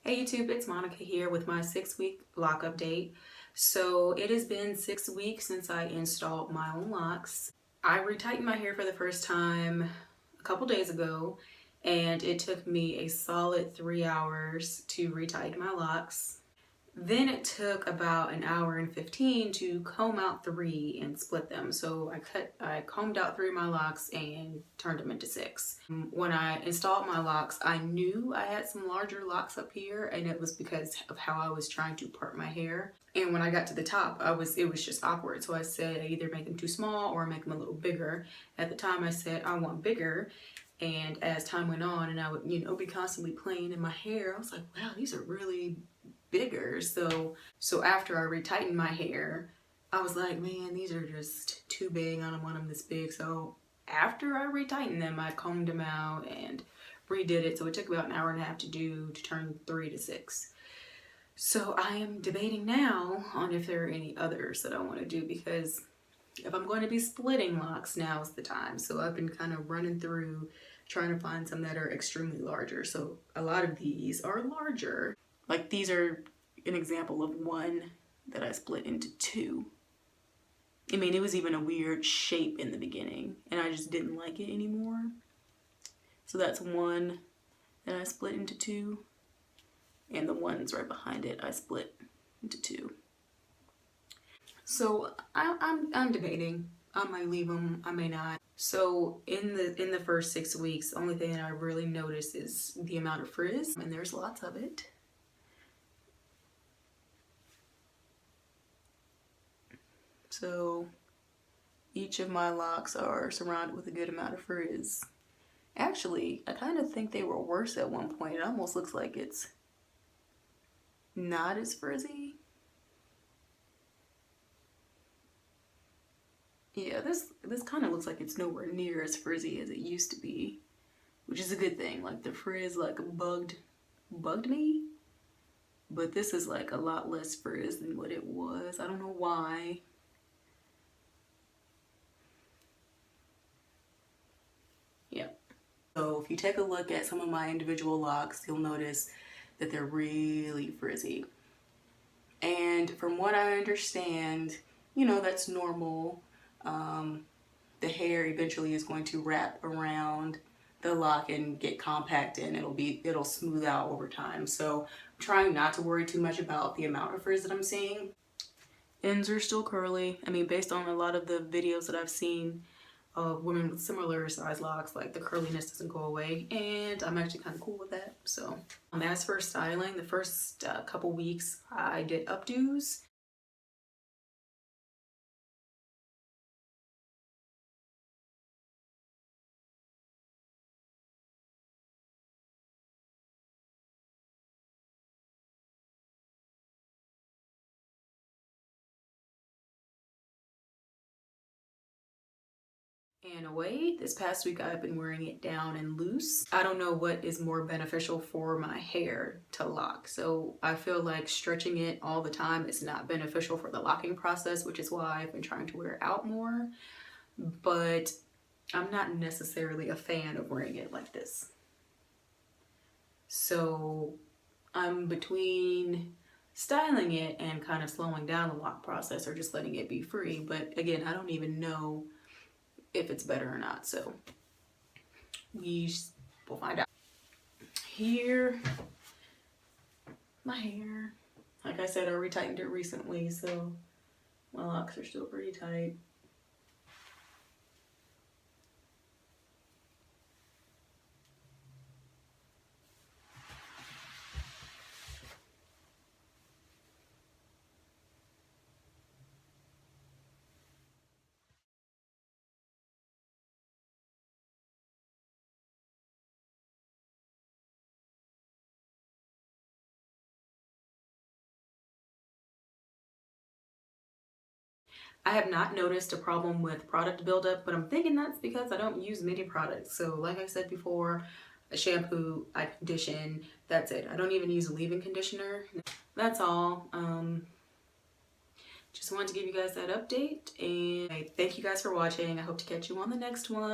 Hey YouTube, it's Monica here with my 6-week lock update. So it has been 6 weeks since I installed my own locks. I retightened my hair for the first time a couple days ago, and it took me a solid 3 hours to retighten my locks. Then it took about an hour and 15 to comb out 3 and split them. So I combed out 3 of my locks and turned them into 6. When I installed my locks, I knew I had some larger locks up here, and it was because of how I was trying to part my hair. And when I got to the top, it was just awkward. So I said I either make them too small or make them a little bigger. At the time I said I want bigger. And as time went on and I would, be constantly playing in my hair, I was like, wow, these are really bigger. So after I retightened my hair, I was like, man, these are just too big. I don't want them this big. So after I retightened them, I combed them out and redid it. So it took about an hour and a half to turn 3 to 6. So I am debating now on if there are any others that I want to do, because if I'm going to be splitting locks, now's the time. So I've been kind of running through trying to find some that are extremely larger. So a lot of these are larger. Like these are an example of one that I split into 2. I mean, it was even a weird shape in the beginning and I just didn't like it anymore. So that's one that I split into 2. And the ones right behind it I split into 2. So I'm debating. I might leave them, I may not. So in the first 6 weeks, the only thing that I really noticed is the amount of frizz, and there's lots of it. So each of my locks are surrounded with a good amount of frizz. Actually, I kind of think they were worse at one point. It almost looks like it's not as frizzy. Yeah, this kind of looks like it's nowhere near as frizzy as it used to be, which is a good thing. Like the frizz like bugged me, but this is like a lot less frizz than what it was. I don't know why. Yeah. So if you take a look at some of my individual locks, you'll notice that they're really frizzy. And from what I understand, that's normal. The hair eventually is going to wrap around the lock and get compact, and it'll smooth out over time. So I'm trying not to worry too much about the amount of frizz that I'm seeing. Ends are still curly. I mean, based on a lot of the videos that I've seen of women with similar size locks, like the curliness doesn't go away, and I'm actually kind of cool with that. So as for styling, the first couple weeks I did updos. In a way, this past week I've been wearing it down and loose. I don't know what is more beneficial for my hair to lock. So I feel like stretching it all the time is not beneficial for the locking process, which is why I've been trying to wear it out more. But I'm not necessarily a fan of wearing it like this. So I'm between styling it and kind of slowing down the lock process or just letting it be free. But again, I don't even know if it's better or not, so we'll find out. Here, my hair, like I said, I retightened it recently, so my locks are still pretty tight. I have not noticed a problem with product buildup, but I'm thinking that's because I don't use many products. So like I said before, a shampoo, I condition, that's it. I don't even use a leave-in conditioner. That's all. Just wanted to give you guys that update, and thank you guys for watching. I hope to catch you on the next one.